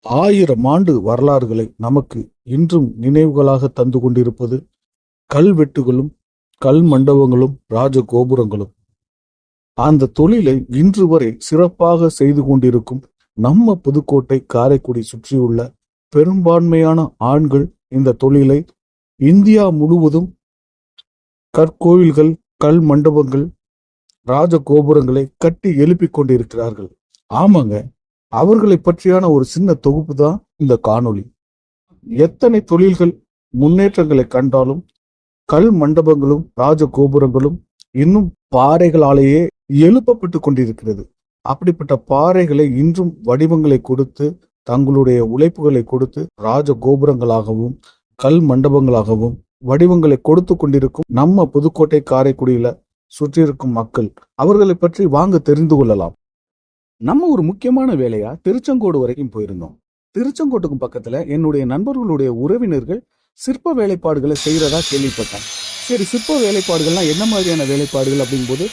1000 ஆண்டு வரலாறுகளை நமக்கு இன்றும் நினைவுகளாக தந்து கொண்டிருப்பது கல்வெட்டுகளும் கல் மண்டபங்களும் ராஜ கோபுரங்களும். அந்த தொழிலை இன்று வரை சிறப்பாக செய்து கொண்டிருக்கும் நம்ம புதுக்கோட்டை காரைக்குடி சுற்றியுள்ள பெரும்பான்மையான ஆண்கள் இந்த தொழிலை இந்தியா முழுவதும் கற்கோயில்கள், கல் மண்டபங்கள், ராஜ கோபுரங்களை கட்டி எழுப்பிக் கொண்டிருக்கிறார்கள். ஆமாங்க, அவர்களை பற்றியான ஒரு சின்ன தொகுப்பு தான் இந்த காணொளி. எத்தனை தொழில்கள் முன்னேற்றங்களை கண்டாலும் கல் மண்டபங்களும் ராஜ கோபுரங்களும் இன்னும் பாறைகளாலேயே எழுப்பப்பட்டு கொண்டிருக்கிறது. அப்படிப்பட்ட பாறைகளை இன்றும் வடிவங்களை கொடுத்து, தங்களுடைய உழைப்புகளை கொடுத்து ராஜ கோபுரங்களாகவும் கல் மண்டபங்களாகவும் வடிவங்களை கொடுத்து கொண்டிருக்கும் நம்ம புதுக்கோட்டை காரைக்குடியில சுற்றியிருக்கும் மக்கள், அவர்களை பற்றி வாங்க தெரிந்து கொள்ளலாம். நம்ம ஒரு முக்கியமான வேலையா திருச்செங்கோடு வரைக்கும் போயிருந்தோம். திருச்செங்கோட்டுக்கும் பக்கத்துல என்னுடைய நண்பர்களுடைய உறவினர்கள் சிற்ப வேலைப்பாடுகளை செய்யறதா கேள்விப்பட்டேன். சரி, சிற்ப வேலைப்பாடுகள்லாம் என்ன மாதிரியான வேலைப்பாடுகள் அப்படிங்கும்போது,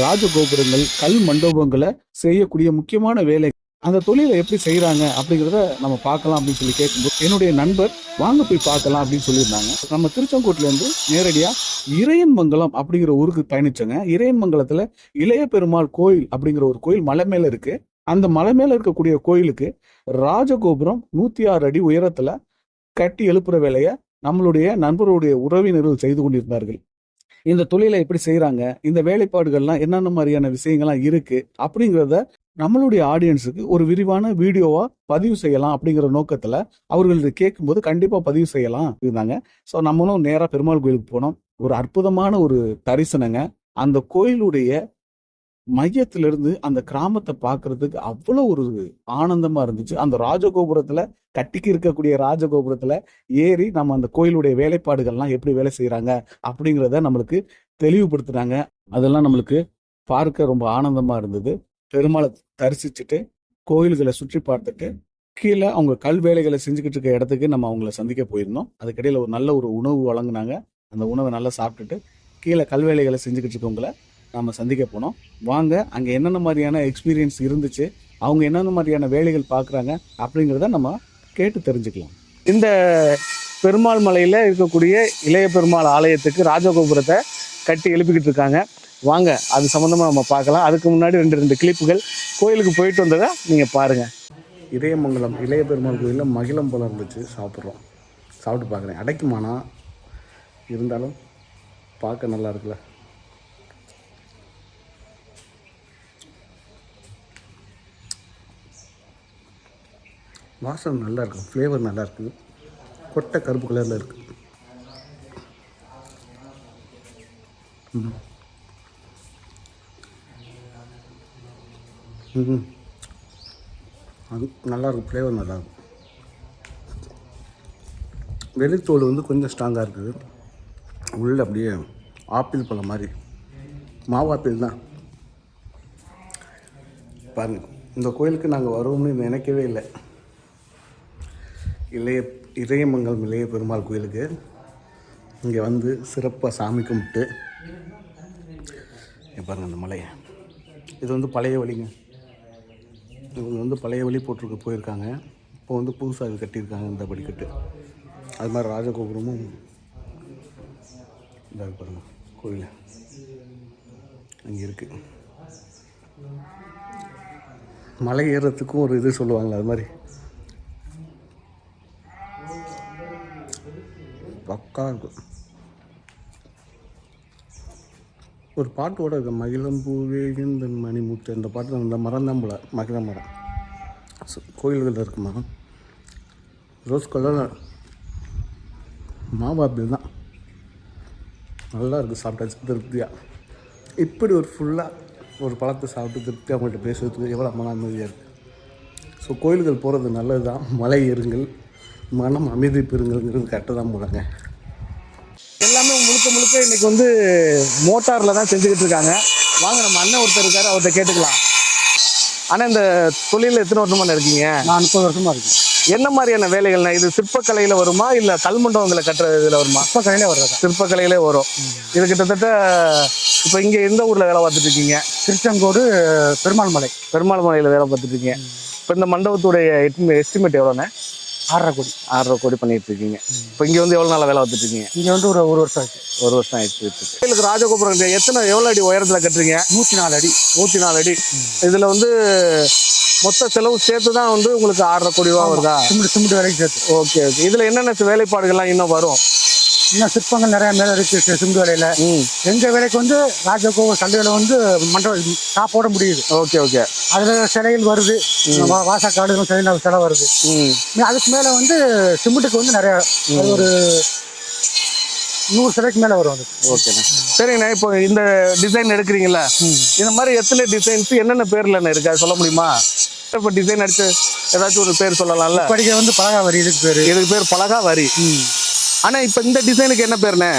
ராஜகோபுரங்கள், கல் மண்டபங்களை செய்யக்கூடிய முக்கியமான வேலை, அந்த தொழிலை எப்படி செய்யறாங்க அப்படிங்கிறத நம்ம பார்க்கலாம் அப்படின்னு சொல்லி கேட்கும்போது, என்னுடைய நண்பர் வாங்க போய் பார்க்கலாம் அப்படின்னு சொல்லியிருந்தாங்க. நம்ம திருச்செங்கோட்டுல இருந்து நேரடியா இறையன்மங்கலம் அப்படிங்கிற ஊருக்கு பயணிச்சோங்க. இறையன்மங்கலத்துல இளைய பெருமாள் கோயில் அப்படிங்கிற ஒரு கோயில் மலை மேல இருக்கு. அந்த மலை மேல இருக்கக்கூடிய கோயிலுக்கு ராஜகோபுரம் 106 அடி உயரத்துல கட்டி எழுப்புற வேலையை நம்மளுடைய நண்பருடைய உறவினர்கள் செய்து கொண்டிருந்தார்கள். இந்த தொழிலை எப்படி செய்யறாங்க, இந்த வேலைப்பாடுகள்லாம் என்னென்ன மாதிரியான விஷயங்கள்லாம் இருக்கு அப்படிங்கிறத நம்மளுடைய ஆடியன்ஸுக்கு ஒரு விரிவான வீடியோவா பதிவு செய்யலாம் அப்படிங்கிற நோக்கத்துல அவர்கள் கேட்கும்போது கண்டிப்பா பதிவு செய்யலாம் இருந்தாங்க. ஸோ நம்மளும் நேரா பெருமாள் கோயிலுக்கு போனோம். ஒரு அற்புதமான ஒரு தரிசனங்க. அந்த கோயிலுடைய மையத்திலிருந்து அந்த கிராமத்தை பார்க்கறதுக்கு அவ்வளவு ஒரு ஆனந்தமா இருந்துச்சு. அந்த ராஜகோபுரத்துல கட்டிக்கு இருக்கக்கூடிய ராஜகோபுரத்துல ஏறி நம்ம அந்த கோயிலுடைய வேலைப்பாடுகள்லாம் எப்படி வேலை செய்யறாங்க அப்படிங்கிறத நம்மளுக்கு தெளிவுபடுத்துறாங்க. அதெல்லாம் நம்மளுக்கு பார்க்க ரொம்ப ஆனந்தமா இருந்தது. பெருமாளை தரிசிச்சுட்டு கோயில்களை சுற்றி பார்த்துட்டு கீழே அவங்க கல் வேலைகளை செஞ்சுக்கிட்டு இருக்க இடத்துக்கு நம்ம அவங்கள சந்திக்க போயிருந்தோம். அதுக்கிடையில ஒரு நல்ல ஒரு உணவு வழங்கினாங்க. அந்த உணவை நல்லா சாப்பிட்டுட்டு கீழே கல் வேலைகளை செஞ்சுக்கிட்டு இருக்கவங்கள நம்ம சந்திக்க போனோம். வாங்க, அங்கே என்னென்ன மாதிரியான எக்ஸ்பீரியன்ஸ் இருந்துச்சு, அவங்க என்னென்ன மாதிரியான வேலைகள் பார்க்குறாங்க அப்படிங்கிறத நம்ம கேட்டு தெரிஞ்சுக்கலாம். இந்த பெருமாள் மலையில் இருக்கக்கூடிய இளைய பெருமாள் ஆலயத்துக்கு ராஜகோபுரத்தை கட்டி எழுப்பிக்கிட்டு இருக்காங்க. வாங்க, அது சம்மந்தமாக நம்ம பார்க்கலாம். அதுக்கு முன்னாடி ரெண்டு கிளிப்புகள் கோயிலுக்கு போயிட்டு வந்ததை நீங்கள் பாருங்கள். இறையமங்கலம் இளைய பெருமாள் கோயிலில் மகிழம் பழம் இருந்துச்சு, சாப்பிட்டு பார்க்குறேன். அடைக்குமானா இருந்தாலும் பார்க்க நல்லா இருக்குல்ல. வாசனை நல்லா இருக்கும், ஃப்ளேவர் நல்லா இருக்குது. கொட்டை கருப்பு கலரில் இருக்குது. அது நல்லாயிருக்கும், ஃப்ளேவர் நல்லாயிருக்கும். வெளித்தோல் வந்து கொஞ்சம் ஸ்ட்ராங்காக இருக்குது. உள்ளே அப்படியே ஆப்பிள் பழம் மாதிரி, மாவாப்பிள் தான். பாருங்கள், இந்த கோயிலுக்கு நாங்கள் வருவோம்னு நினைக்கவே இல்லை. இறையமங்கலம் இளைய பெருமாள் கோயிலுக்கு இங்கே வந்து சிறப்பாக சாமி கும்பிட்டு பாருங்கள் அந்த மலையை. இது வந்து பழைய வழிங்க. இவங்க வந்து பழைய வழி போட்டிருக்க போயிருக்காங்க. இப்போ வந்து புதுசாக இது கட்டியிருக்காங்க இந்த படிக்கட்டு. அது மாதிரி ராஜகோபுரமும் இந்த பாருங்கள் கோயில் அங்கே இருக்குது. மலை ஏறுறதுக்கும் ஒரு இது சொல்லுவாங்களே, அது மாதிரி பக்கா இருக்கும். ஒரு பாட்டோட இருக்கு, மகிழம்பூவே இந்த மணிமுத்து. இந்த பாட்டு இந்த மரம் தான் போல, மகிழ மரம் கோயில்களில் இருக்குமா. ரோஸ் கலர் மாவாப்பிள் தான் நல்லா இருக்குது. சாப்பிட்டாச்சு திருப்தியாக. இப்படி ஒரு ஃபுல்லாக ஒரு பழத்தை சாப்பிட்டு திருப்தியாக அவங்கள்ட்ட பேசுறதுக்கு எவ்வளோ மன அமைதியாக இருக்குது. ஸோ கோயில்கள் போகிறது நல்லது தான். மலை ஏறுங்கள், மனம் அமைதி பெறுங்கிறது கரெக்டாக தான் போகிறாங்க. எல்லாமே முழுக்க இன்றைக்கி வந்து மோட்டாரில் தான் செஞ்சுக்கிட்டு இருக்காங்க. வாங்க, நம்ம அண்ணன் ஒருத்தர் இருக்கார், அவர்கிட்ட கேட்டுக்கலாம். ஆனால் இந்த தொழிலில் எத்தனை வருஷமாக இருக்கீங்க? நான் 30 வருஷமாக இருக்கேன். என்ன மாதிரியான வேலைகள்னா இது சிற்பக்கலையில் வருமா இல்லை கல்மண்டபங்களை கட்டுற இதில் வருமா? சிற்பக்கலையிலே வர்றது. சிற்பக்கலையிலே வரும். இது கிட்டத்தட்ட இப்போ இங்கே எந்த ஊரில் வேலை பார்த்துட்டு இருக்கீங்க? திருச்செங்கோடு பெருமாள் மலையில் வேலை பார்த்துட்டு இருக்கீங்க. இப்போ இந்த மண்டபத்துடைய எஸ்டிமேட் எவ்வளோண்ணே? 6.5 கோடி. 6.5 கோடி பண்ணிட்டு இருக்கீங்க. இப்போ இங்கே வந்து எவ்வளோ நாளாக வேலை பார்த்துட்டு இருக்கீங்க? இங்கே வந்து ஒரு வருஷம் ஆச்சு. 1 வருஷம் ஆயிடுச்சு. கோயிலுக்கு ராஜகோபுரம் எவ்வளோ அடி உயரத்தில் கட்டுறீங்க? 104 அடி. 104 அடி. இதில் வந்து மொத்த செலவு சேர்த்து தான் வந்து உங்களுக்கு 6.5 கோடி ரூபா வருதா? சிமெண்ட் வேலைக்கு சேர்த்து. Okay okay. இதில் என்னென்ன வேலைப்பாடுகள்லாம் இன்னும் வரும்? இன்னும் சிற்பங்கள் நிறைய மேலே இருக்கு சிமெண்ட் வேலையில. எங்க வேலைக்கு வந்து ராஜகோபுர கல்லுகளை வந்து மண்டபம் டாப்போட முடியுது. Okay okay. அதுல சிலைகள் வருது, வாசக்காடுகளும் சிலை வருது. அதுக்கு மேல வந்து சிமெண்ட்டுக்கு வந்து நிறைய ஒரு 100 சிலைக்கு மேல வரும் அது. ஓகேண்ணா. சரிங்கண்ணா, இப்போ இந்த டிசைன் எடுக்கிறீங்களா? இந்த மாதிரி எத்தனை டிசைன்ஸ் என்னென்ன பேர்ல இருக்கு அது சொல்ல முடியுமா? இப்போ டிசைன் அடிச்சு ஏதாச்சும் ஒரு பேர் சொல்லலாம்ல? படிக்க வந்து பலகா வரி. இதுக்கு பேர் பலகா வரி. ஆனா இப்ப இந்த டிசைனுக்கு என்ன பேருண்ணே?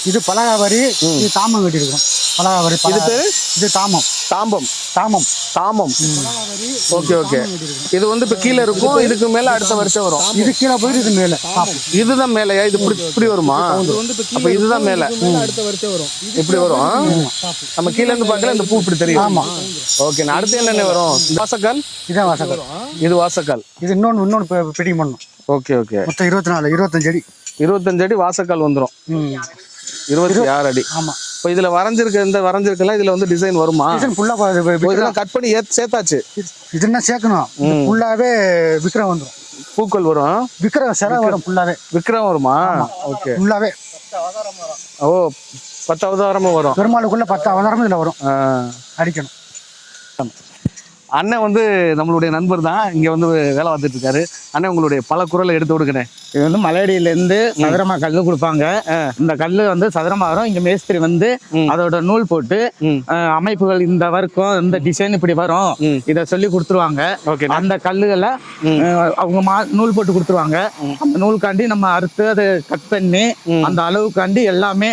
இது பலகா வரி. இது தாமம் கட்டி இருக்கும். பலகா வரி. இது பேரு இது தாமம். தாமம். Okay okay. இது வந்து இப்ப கீழே இருக்கும், இதுக்கு மேல அடுத்த வருஷம் வரும். இது கீழே போயிட்டு இது மேல. இதுதான் மேலையா? இது இப்படி வருமா? அப்ப இதுதான் மேல, அடுத்த வருஷம் வரும். இப்படி வரும். நம்ம கீழே இருந்து பார்க்கல இந்த பூ இப்படி தெரியும். ஆமா. ஓகே. அடுத்து என்னென்ன வரும்? வாசக்கால். இதான் வாசக்கால். இது வாசக்கால். இது இன்னொன்னு பிடிக்கும் பண்ணும். Okay okay. மொத்தம் 25 அடி. 25 அடி வாசக்கால் வந்துடும். 26 அடி. ஆமா. இப்போ இதுல வரைஞ்சிருக்கலாம். இதுல வந்து டிசைன் வருமா? இதெல்லாம் கட் பண்ணி சேர்த்தாச்சு. இதுன்னா சேர்க்கணும். ஃபுல்லாவே விக்ரம் வந்துடும். பூக்கள் வரும். விக்ரம் சிலை வரும். ஃபுல்லாவே விக்ரம் வருமா? ஓகே. ஃபுல்லாவே. ஓ, 10 அவதாரமும் வரும். பெருமாளுக்குள்ள 10 அவதாரமும் இதுல வரும். அடிக்கணும். அண்ணன் வந்து நம்மளுடைய நண்பர் தான், இங்க வந்து வேலை பார்த்துட்டு இருக்காரு. அண்ணன் உங்களுடைய பல குரலை எடுத்து கொடுக்குறேன். இது வந்து மலையடியிலேருந்து சதுரமா கல்லு கொடுப்பாங்க. இந்த கல்லு வந்து சதுரமா வரும். இங்க மேஸ்திரி வந்து அதோட நூல் போட்டு அமைப்புகள் இந்த வர்க்கம் இந்த டிசைன் இப்படி வரும் இதை சொல்லி கொடுத்துருவாங்க. அந்த கல்லுகளை அவங்க நூல் போட்டு கொடுத்துருவாங்க. அந்த நூலுக்காண்டி நம்ம அறுத்து அதை கட் பண்ணி அந்த அளவுக்காண்டி எல்லாமே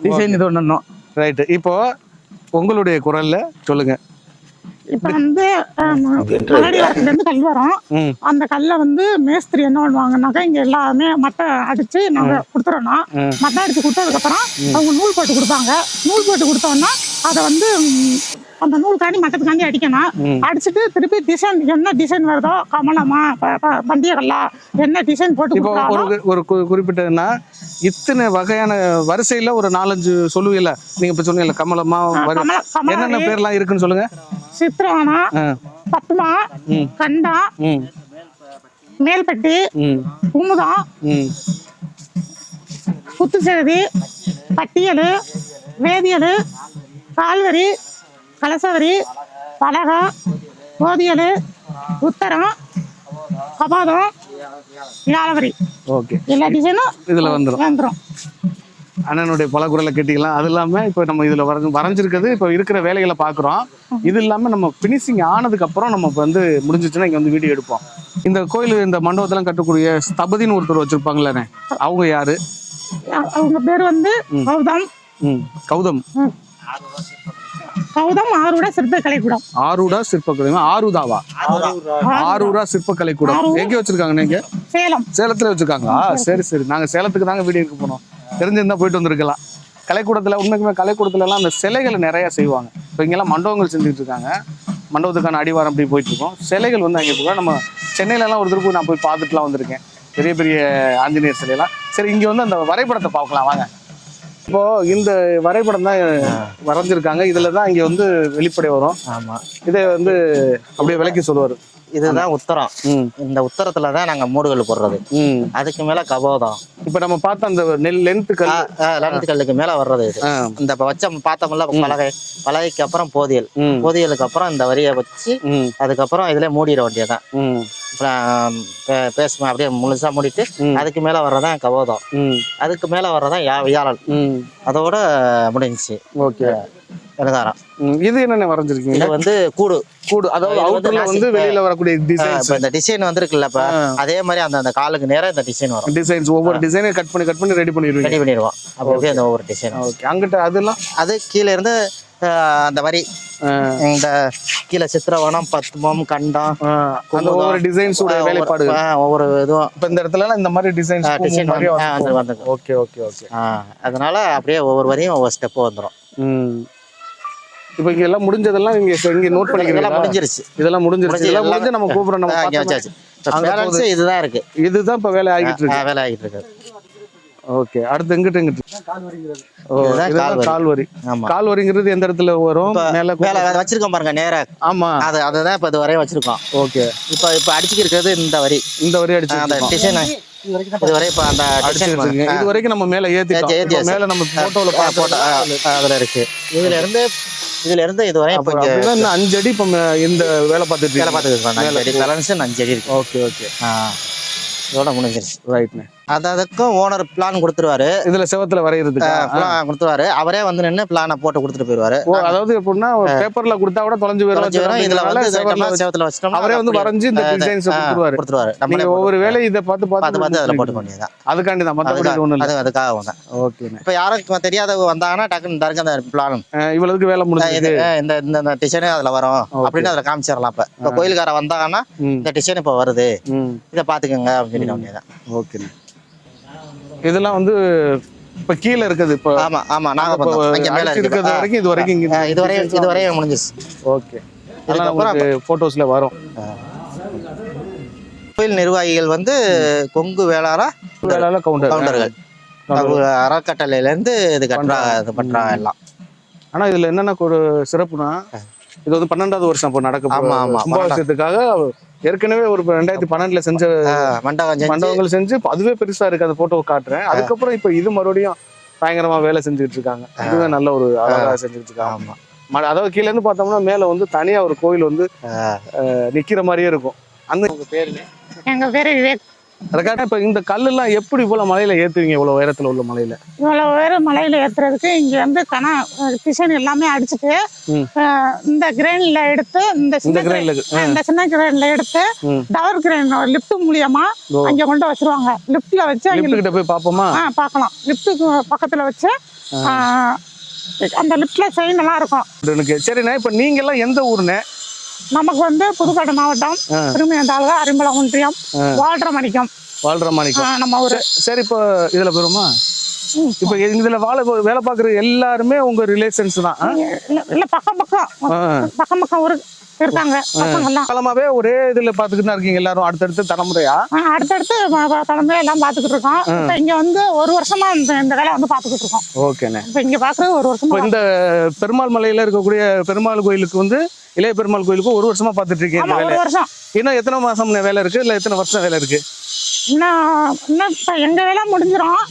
டிசைன் இது பண்ணணும். ரைட்டு. இப்போ உங்களுடைய குரல்ல சொல்லுங்க. இப்ப வந்து மலையடிவாரத்துல இருந்து கல் வரும். அந்த கல்லை வந்து மேஸ்திரி என்ன பண்ணுவாங்கன்னாக்கா இங்க எல்லாமே மட்டை அடிச்சு நாங்க கொடுத்துறோம்னா, மட்டை அடிச்சு கொடுத்ததுக்கு அப்புறம் அவங்க நூல் போட்டு கொடுப்பாங்க. நூல் போட்டு கொடுத்தோம்னா அதை வந்து அந்த நூலுக்காண்டி மட்டத்துக்காண்டி அடிக்கணும். அடிச்சுட்டு திருப்பி டிசைன் என்ன டிசைன் வருதோ, கமலமா பந்தியகல்லா என்ன டிசைன் போட்டு ஒரு குறிப்பிட்டதுன்னா இத்தனை வகையான வரிசையில ஒரு 4-5 சொல்லுவீங்கல்ல. நீங்க இப்ப சொன்னீங்கல்ல கமலமா, என்னென்ன பேர்லாம் இருக்குன்னு சொல்லுங்க. சித்ரானா, பத்மா, கண்டா, மேல்பட்டி, குமுதம், குத்துச்செய்தி, பட்டியல், வேதியல், கால்வரி, கலசவரி, பலகா, போதியல், உத்தரம், கபாதம், யாழவரி. ஓகே. எல்லா டிசைனும் இதுல வந்துடும். அண்ணனுடைய பல குரலை கேட்டிக்கலாம். அது இல்லாமல் இப்போ நம்ம இதில் வரைஞ்சிருக்கிறது இப்போ இருக்கிற வேலைகளை பார்க்குறோம். இது இல்லாமல் நம்ம ஃபினிஷிங் ஆனதுக்கு அப்புறம் நம்ம இப்போ வந்து முடிஞ்சிச்சுன்னா இங்கே வந்து வீடியோ எடுப்போம். இந்த கோயில் இந்த மண்டபத்தெல்லாம் கட்டக்கூடிய ஸ்தபதின்னு ஒருத்தர் வச்சிருப்பாங்களே, அவங்க யாரு? அவங்க பேர் வந்து கௌதம். கௌதம். கௌதம் ஆரூடா சிற்பக்கலைக்கூடம். ஆரூடா சிற்பக்கலை. ஆரூதாவா? ஆரூரா சிற்பக்கலைக்கூடம் எங்கே வச்சிருக்காங்க? நீங்க சேலத்துல வச்சிருக்காங்களா? சரி சரி. நாங்க சேலத்துக்கு தாங்க வீடியோ எடுக்க போனோம். தெரிஞ்சிருந்தா போயிட்டு வந்திருக்கலாம். கலைக்கூடத்துல உண்மைக்குமே கலைக்கூடத்துல எல்லாம் அந்த சிலைகளை நிறைய செய்வாங்க. இப்போ இங்கெல்லாம் மண்டபங்கள் செஞ்சுட்டு இருக்காங்க. மண்டபத்துக்கான அடிவாரம் அப்படி போயிட்டு இருக்கோம். சிலைகள் வந்து அங்கே போக நம்ம சென்னையில எல்லாம் ஒரு திருப்பி நான் போய் பார்த்துட்டுலாம் வந்திருக்கேன். பெரிய பெரிய ஆஞ்சநேயர் சிலையெல்லாம். சரி, இங்க வந்து அந்த வரைபடத்தை பார்க்கலாம் வாங்க. இப்போ இந்த வரைபடம் தான் வரைஞ்சிருக்காங்க. இதுல தான் இங்க வந்து வெளிப்படை வரும். ஆமா. இதை வந்து அப்படியே விளக்கி சொல்லுவாரு. இதுதான் உத்தரம். இந்த உத்தரத்துல தான் நாங்க மூடுகள் போடுறது. அதுக்கு மேல கபோதம். இப்ப நம்ம பார்த்த அந்த லென்த் கல்லுக்கு மேல வர்றது இது. இந்த வச்ச பார்த்தோம்ல பலகைக்கு அப்புறம் போதியலுக்கு அப்புறம் இந்த வரியை வச்சு அதுக்கப்புறம் இதுல மூடிட வேண்டியதான். பேசுமா அப்படியே முழுசா மூடிட்டு அதுக்கு மேல வர்றதான் கபோதம். அதுக்கு மேல வர்றதான் வியாழல். அதோட முடிஞ்சிச்சு. ஓகே. எழுதாரம். இது என்னென்ன வரைஞ்சிருக்கீங்க? இது வந்து கூடு. அதாவது அவுட்டர்ல வந்து வெளியில வரக்கூடிய டிசைன்ஸ். இந்த டிசைன் வந்திருக்குல்ல, இப்ப அதே மாதிரி அந்த காலுக்கு நேரா இந்த டிசைன் வரும். டிசைன்ஸ் ஒவ்வொரு டிசைனை கட் பண்ணி ரெடி பண்ணிடுவோம். அப்போ அப்படியே அந்த ஒவ்வொரு டிசைன். ஓகே. அங்கிட்ட அதெல்லாம் அது கீழே இருந்து அந்த வரி இந்த கீழே சித்திரவனம், பத்மம், கண்டம், ஒவ்வொரு டிசைன்ஸ் வேலைப்பாடு ஒவ்வொரு இதுவும். இப்ப இந்த இடத்துல இந்த மாதிரி டிசைன் வந்து. Okay okay okay. அதனால அப்படியே ஒவ்வொரு வரையும் ஒவ்வொரு ஸ்டெப் வந்துடும். இப்போ இங்க எல்லாம் முடிஞ்சதெல்லாம் இங்க நோட் இதெல்லாம் பண்ணிக்கிறீங்களா? முடிஞ்சிருச்சு. இதெல்லாம் முடிஞ்சிருச்சு. இதெல்லாம் முடிஞ்சு நம்ம கூப்பிடுறோம். நம்ம இங்க பார்த்தோமே. வச்சாச்சு. இப்ப பேலன்ஸ் இதுதான் இருக்கு. இதுதான் இப்ப வேலை ஆகிட்டு இருக்கு. வேலை ஆகிட்டு இருக்கு. ஓகே, அடுத்து எங்கிட்ட ஓ, இதுதான் இதுதான் கால்வரி. ஆமா. கால்வரிங்கிறது எந்த இடத்துல வரும்? மேல மேல அதை வச்சிருக்கோம் பாருங்க நேரா. ஆமா, அதுதான் இப்ப இது வரையும் வச்சிருக்கோம். ஓகே. இப்ப அடிச்சுக்கு இருக்கிறது இந்த வரி. இந்த வரி அடிச்சு அந்த டிசைன் இது வரை இப்ப அந்த அடிச்சு டிசைன் வச்சிருக்கீங்க. இது வரைக்கும் நம்ம மேல ஏத்திட்டோம். மேல நம்ம போட்டோல போட்டோ அதுல இருக்கு. இதுல இருந்து இது வரையும் இப்ப இன்னும் 5 அடி இப்ப இந்த வேலை பார்த்துட்டு வேலை பார்த்துருக்கு. பேலன்ஸ் 5 அடி இருக்கு. ஓகே ஓகே, இதோட முடிஞ்சிருச்சு. ரைட்ண்ணே. அதுக்கும் ஓனர் பிளான் கொடுத்துருவாரு. இதுல செவத்துல வரைகிறதுக்கு பிளான் கொடுத்துருவாரு. அவரே வந்து நின்று பிளானை போட்டு கொடுத்துட்டு போயிருவாரு. அதாவது எப்படின்னா பேப்பர்ல கொடுத்தா கூட தொலைஞ்சு போயிடும். இதுல வந்து செவத்துல வச்சிட்டோம்னா அவரே வந்து வரைஞ்சு இந்த டிசைன்ஸ் கொடுத்துருவாரு. நீங்க ஒவ்வொரு வேலையும் இதை பார்த்து பார்த்து அதுல போட்டு வேண்டியதான். அதுக்காண்டி தான், மத்தபடி ஒண்ணு இல்ல. அதுக்காக வந்தேன். ஓகே. இப்ப யாரும் தெரியாதவங்க வந்தாங்கன்னா டக்குன்னு தருங்க அந்த பிளான், இவ்வளவுக்கு வேலை முடிஞ்சது, இந்த டிசைனே அதுல வரும் அப்படின்னு அதுல காமிச்சிடலாம். இப்ப கோயிலுக்கார வந்தாங்கன்னா இந்த டிசைன் இப்ப வருது, இதை பாத்துக்கோங்க அப்படின்னு சொல்லிட வேண்டியதான். ஓகே. இதெல்லாம் வந்து இப்ப கீழ இருக்குது. இப்ப ஆமா நாங்க இங்க மேல இருக்கிறது வரைக்கும் இது வரையும் முடிஞ்சிச்சு. ஓகே. இதுக்கப்புறம் போட்டோஸ்ல வரும். கோயில் நிர்வாகிகள் வந்து கொங்கு வேளாள கவுண்டர்கள் அறக்கட்டளையில இருந்து இது பண்றாங்க எல்லாம். ஆனா இதுல என்னென்ன ஒரு சிறப்புனா, இது வந்து 12வது வருஷம் இப்போ நடக்க கும்பாபிஷேகத்துக்காக ஏற்கனவே ஒரு 2012ல செஞ்ச மண்டபங்கள் செஞ்சு அதுவே பெருசா இருக்கு. அந்த போட்டோ காட்டுறேன். அதுக்கப்புறம் இப்ப இது மறுபடியும் பயங்கரமா வேலை செஞ்சுட்டு இருக்காங்க. இதுவே நல்ல ஒரு அழகா செஞ்சுட்டு இருக்காங்க. அதாவது கீழ இருந்து பார்த்தோம்னா மேல வந்து தனியா ஒரு கோயில் வந்து நிக்கிற மாதிரியே இருக்கும். அந்த உங்க பேரு? எங்க பேரு விவேக். அதுக்காக இப்ப இந்த கல்லு எல்லாம் எப்படி இவ்வளவு மலையில ஏத்துவீங்க? இவ்வளவு உயரத்துல உள்ள மலையில இவ்வளவு உயரம் மலையில ஏத்துறதுக்கு இங்க வந்து டிசைன் எல்லாமே அடிச்சுட்டு இந்த கிரெயின்ல எடுத்து இந்த சின்ன கிரெயின்ல எடுத்து டவர் கிரெயின் லிப்ட் மூலியமா அங்க கொண்டு வச்சிருவாங்க. லிப்ட்ல வச்சு கிட்ட போய் பாப்போமா? பாக்கலாம். லிப்டுக்கு பக்கத்துல வச்சு அந்த லிப்ட்ல செயின் எல்லாம் இருக்கும். சரிண்ணா, இப்ப நீங்க எல்லாம் எந்த ஊருண்ணே? நமக்கு வந்து புதுக்கோட்டை மாவட்டம், திருமையந்தாலுகா, அரிம்பலம் ஒன்றியம், வாழ்றமாணிக்கம் நம்ம ஊரு. சரி, இப்போ இதுல போயிருமா? இப்ப இதுல வேலை பாக்குற எல்லாருமே உங்க ரிலேஷன்ஸ் தான்? இல்ல, பக்கம் ஊரு இருக்காங்க. காலமாவே ஒரே இதுல பாத்துக்கிட்டு தான் இருக்கீங்க எல்லாரும்? அடுத்தடுத்து தலைமுறையா? அடுத்தடுத்து தலைமுறை எல்லாம் பாத்துக்கிட்டு இருக்கோம். இப்ப இங்க வந்து 1 வருஷமா இந்த வேலை வந்து பாத்துக்கிட்டு இருக்கோம். ஓகேண்ணே. இப்ப இங்க பாக்குறது 1 வருஷமா. இந்த பெருமாள் மலையில இருக்கக்கூடிய பெருமாள் கோயிலுக்கு வந்து இளைய பெருமாள் கோயிலுக்கு 1 வருஷமா பாத்துட்டு இருக்கீங்க? 1 வருஷம். இன்னும் எத்தனை மாசம் வேலை இருக்கு, இல்ல எத்தனை வருஷம் வேலை இருக்கு? இன்னும் இப்ப எங்க வேலை முடிஞ்சிரும்.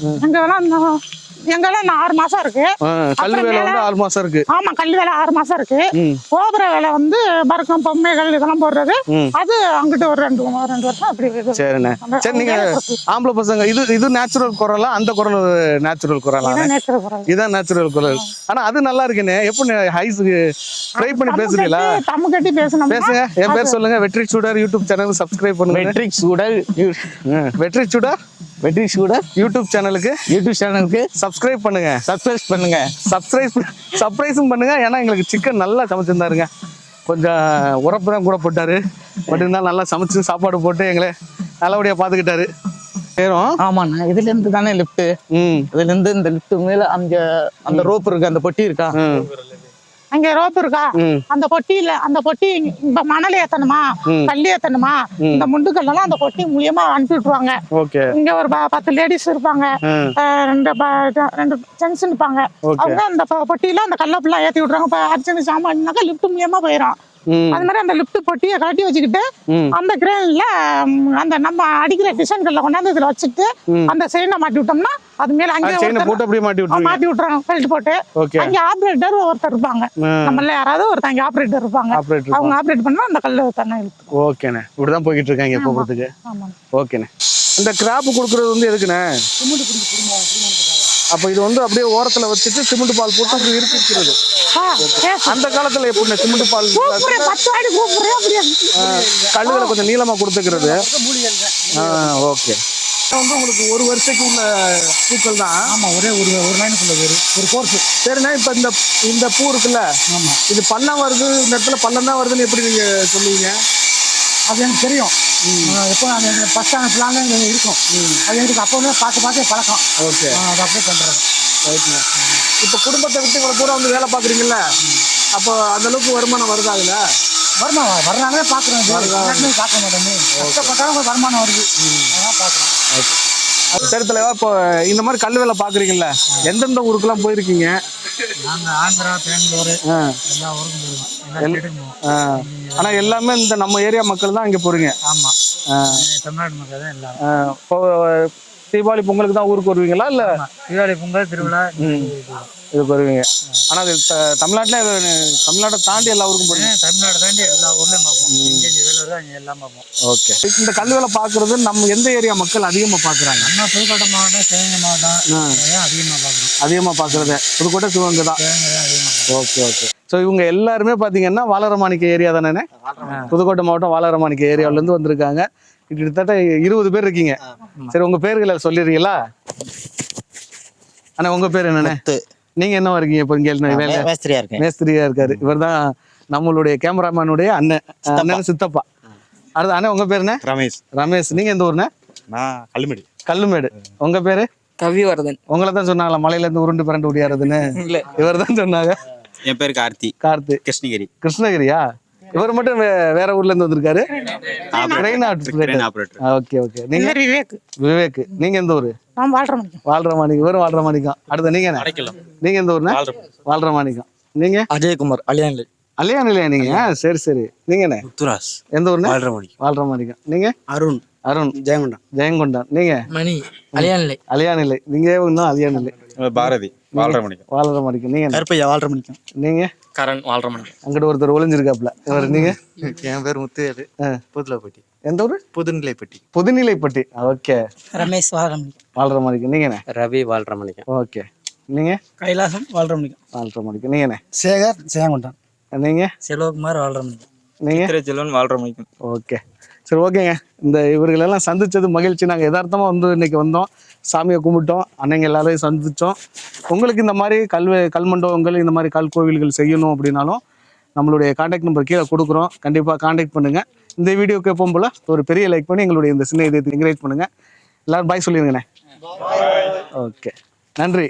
எங்க வேலை 6 மாசம் இருக்கு. கல்வி வேலை வந்து 6 மாசம் இருக்கு. ஆமா, கல்வி வேலை 6 மாசம் இருக்கு. கோபுர வேலை வந்து பறக்கம், பொம்மைகள் இதெல்லாம் போடுறது, அது அங்கிட்டு ஒரு 2 வருஷம் அப்படி. சரிண்ணே. சரி, நீங்க ஆம்பளை பசங்க இது நேச்சுரல் குரலா? அந்த குரல் நேச்சுரல் குரலா? இதான் நேச்சுரல் குரல். ஆனா அது நல்லா இருக்குண்ணே. எப்படி ஹைஸுக்கு ட்ரை பண்ணி பேசுறீங்களா? தம்மு கட்டி பேசணும். பேசுங்க. என் பேர் சொல்லுங்க. வெற்றி சூடர் யூடியூப் சேனல் சப்ஸ்கிரைப் பண்ணுங்க. வெற்றி சூடர் யூடியூப் சேனலுக்கு சப்ஸ்கிரைப் பண்ணுங்க. சர்ப்ரைஸும் பண்ணுங்க. ஏன்னா எங்களுக்கு சிக்கன் நல்லா சமைச்சிருந்தாருங்க. கொஞ்சம் உரப்பு தான் கூட போட்டாரு. பட் இருந்தாலும் நல்லா சமைச்சு சாப்பாடு போட்டு எங்களை நல்லபடியா பாத்துக்கிட்டாரு. ஆமாண்ணா, இதுல இருந்து தானே லிப்ட். இதுல இருந்து இந்த லிப்ட் மேல அந்த ரோப் இருக்கு, அந்த பொட்டி இருக்கா? அங்க ரோப் இருக்கா? அந்த பொட்டி இப்ப மணல் ஏத்தணுமா, கல் ஏத்தணுமா, இந்த முண்டுக்கல்லாம் அந்த பொட்டி மூலியமா அனுப்பி விட்டுருவாங்க. இங்க ஒரு 10 லேடிஸ் இருப்பாங்க, 2 ஜென்ஸ் இருப்பாங்க. அவங்க அந்த பொட்டியில அந்த கல்ல ஃபுல்லா ஏத்தி விட்டுறாங்க. இப்ப அர்ஜென்ட் சாமான்னாக்கா லிப்ட் மூலியமா போயிடும். அது மாதிரி அந்த லிப்ட் பொட்டியை கட்டி வச்சுக்கிட்டு அந்த கிரெயின்ல அந்த நம்ம அடிக்கிற டிசைன்கள்ல கொண்டாந்து இதுல வச்சுட்டு அந்த செயினை மாட்டி விட்டோம்னா அது மேல அங்கே மாட்டி விட்டுறாங்க. பெல்ட் போட்டு அங்க ஆப்ரேட்டர் ஒருத்தர் இருப்பாங்க. நம்மள யாராவது ஒருத்தங்க ஆப்ரேட்டர் இருப்பாங்க. அவங்க ஆப்ரேட் பண்ணா அந்த கல்ல தண்ணி இழுத்து. ஓகேண்ணே. இப்படிதான் போய்கிட்டு இருக்காங்க போகிறதுக்கு. ஓகேண்ணே. இந்த கிராப் கொடுக்கறது வந்து எதுக்குண்ணே? அப்ப இது வந்து அப்படியே ஓரத்துல வச்சுட்டு சிமெண்ட் பால் போட்டு இருக்கிறது. அந்த காலத்துல எப்படி சிமெண்ட் பால் கல்லுகளை கொஞ்சம் நீளமா கொடுத்துக்கிறது. ஓகே. வந்து உங்களுக்கு 1 வருஷத்துக்கு உள்ள பூக்கள் தான்? ஆமா, ஒரே ஒரு லைனுக்குள்ள ஒரு கோர்ஸ். சரிண்ணா, இப்ப இந்த பூ இருக்குல்ல, இது பள்ளம் வருது, இந்த இடத்துல பள்ளம் தான் வருதுன்னு எப்படி நீங்க சொல்லுவீங்க? அது எனக்கு தெரியும். எப்போ ஃபர்ஸ்ட் ஸ்டாண்டர்ட் பிளான் இருக்கும். அது எனக்கு அப்போ பார்த்து பழக்கம். ஓகே, அது அப்படியே பண்றது. இப்போ குடும்பத்தை விட்டு இவ்வளவு கூட வந்து வேலை பாக்குறீங்கல்ல, அப்போ அந்த அளவுக்கு வருமானம் வருதா அதுல? வருமானம் வர்றாங்களே பார்க்குறோம், பார்க்க மாட்டோமே, கஷ்டப்பட்டாலும் வருமானம் வருது, அதான் பார்க்குறோம். சரி தலைவா, இப்போ இந்த மாதிரி கல் வேலை பாக்குறீங்கல்ல, எந்தெந்த ஊருக்குலாம் போயிருக்கீங்க? நாங்கள் ஆந்திரா, பெங்களூர் எல்லா ஊருக்கும் போயிருவோம். ஆனா எல்லாமே இந்த நம்ம ஏரியா மக்கள் தான் இங்க போறீங்க. ஆமாம், தமிழ்நாடு மக்கள் தான் எல்லாரும். இப்போ தீபாவளி பொங்கலுக்கு தான் ஊருக்கு வருவீங்களா இல்ல? தீபாவளி பொங்கல் திருவிழா இதுக்கு வருவீங்க. ஆனா அது தமிழ்நாட்டை தாண்டி எல்லா ஊருக்கும் போறீங்க. தமிழ்நாடு தாண்டி எல்லா ஊர்லயும் பார்ப்போம். இங்கே வேலூர் தான் இங்கே எல்லாம் பார்ப்போம். ஓகே. இந்த கல் வேலை பாக்குறது நம்ம எந்த ஏரியா மக்கள் அதிகமா பாக்குறாங்க? நம்ம புதுக்கோட்டை மாவட்டம், சிவகங்கை மாவட்டம் அதிகமாக பார்க்குறோம். அதிகமா பாக்குறது புதுக்கோட்டை, சிவகங்கை தான். Okay okay. ஸோ இவங்க எல்லாருமே பாத்தீங்கன்னா வாலரமாணிக்க ஏரியா தானே? புதுக்கோட்டை மாவட்டம் வாலரமாணிக்க ஏரியாவில இருந்து வந்திருக்காங்க. கிட்டத்தட்ட 20 பேர் இருக்கீங்க. சரி, உங்க பேர்களை சொல்லிடுறீங்களா? ஆனா உங்க பேர் என்னண்ணே? நீங்க என்ன இருக்கீங்க இப்போ? இங்க மேஸ்திரியா இருக்கேன். மேஸ்திரியா இருக்காரு. இவர் தான் நம்மளுடைய கேமராமேனுடைய அண்ணன் சித்தப்பா. அடுத்து அண்ணன் உங்க பேரு என்ன? ரமேஷ். ரமேஷ். நீங்க எந்த ஊர்ண்ணே? நான் கல்லுமேடு. கல்லுமேடு. உங்க பேரு? கவிவர்தன். உங்களை தான் சொன்னாங்களா மலையில இருந்து உருண்டு பிறண்டு ஓடியாருதுன்னு? இல்ல, இவர் தான் சொன்னாங்க. என் பேரு கார்த்தி. கார்த்தி. கிருஷ்ணகிரி. கிருஷ்ணகிரியா? இவர் மட்டும் வேற ஊர்ல இருந்து வந்திருக்காரு. Train operator. Okay okay. நீங்க? விவேக். விவேக். நீங்க எந்த ஊரு? நான் வாழ்றேன். வாழ்றமாணிக்கம். இவரும் வாழ்றமாணிக்கம். அடுத்து நீங்க என்ன? நீங்க எந்த ஊர்னா? வாழ்றமாணிக்கம். நீங்க? அஜயகுமார், அலியான்லை. அலியானிலையா நீங்க? சரி சரி. நீங்க என்ன? முத்துராஸ். எந்த ஊர்னா? வாழ்றமாணிக்கம். வாழ்றமாணிக்கம். நீங்க? அருண், அருண். ஜெயங்கொண்டம். ஜெயங்கொண்டான். நீங்க? மணி, அலியான்லை. அலியானிலை. நீங்க இன்னும் அலியானிலை. பாரதி. வாழ்றமாணிக்கம். வாழ்றமாணிக்கம். நீங்க என்ன? கருப்பையா, வாழ்றமணிக்கம். நீங்க? கரண், வாழ்றமணிக்கம். அங்கிட்ட ஒருத்தர் ஒளிஞ்சிருக்காப்ல. இவர். நீங்க? என் பேர் முத்துவேலு. புதுலப்பட்டி. எந்த ஊரு? புதுநிலைப்பட்டி. புதுநிலைப்பட்டி. ஓகே. ரமேஷ், வாழ்றமணிக்கம். வாழ்றமாணிக்கம். நீங்க என்ன? ரவி, வாழ்றமணிக்கம். ஓகே. நீங்க? கைலாசம், வாழ்றமணிக்கம். வாழ்றமாணிக்கம். நீங்க என்ன? சேகர், ஜெயங்கொண்டான். நீங்க? செல்வகுமார், வாழ்றமணிக்கம். நீங்க? சித்திரச்செல்வன், வாழ்றமணிக்கம். ஓகே. சரி, ஓகேங்க. இந்த இவர்களெல்லாம் சந்திச்சது மகிழ்ச்சி. நாங்கள் யதார்த்தமாக வந்து இன்னைக்கு வந்தோம், சாமியை கும்பிட்டோம், அன்னைங்க எல்லாரையும் சந்திச்சோம். உங்களுக்கு இந்த மாதிரி கல் மண்டபங்கள், இந்த மாதிரி கல் கோவில்கள் செய்யணும் அப்படின்னாலும் நம்மளுடைய கான்டாக்ட் நம்பர் கீழே கொடுக்குறோம். கண்டிப்பாக கான்டாக்ட் பண்ணுங்கள். இந்த வீடியோக்கு எப்பவும் போல் ஒரு பெரிய லைக் பண்ணி எங்களுடைய இந்த சின்ன இதயத்தை என்கரேஜ் பண்ணுங்கள். எல்லோரும் பாய் சொல்லிடுங்கண்ணே. ஓகே, நன்றி.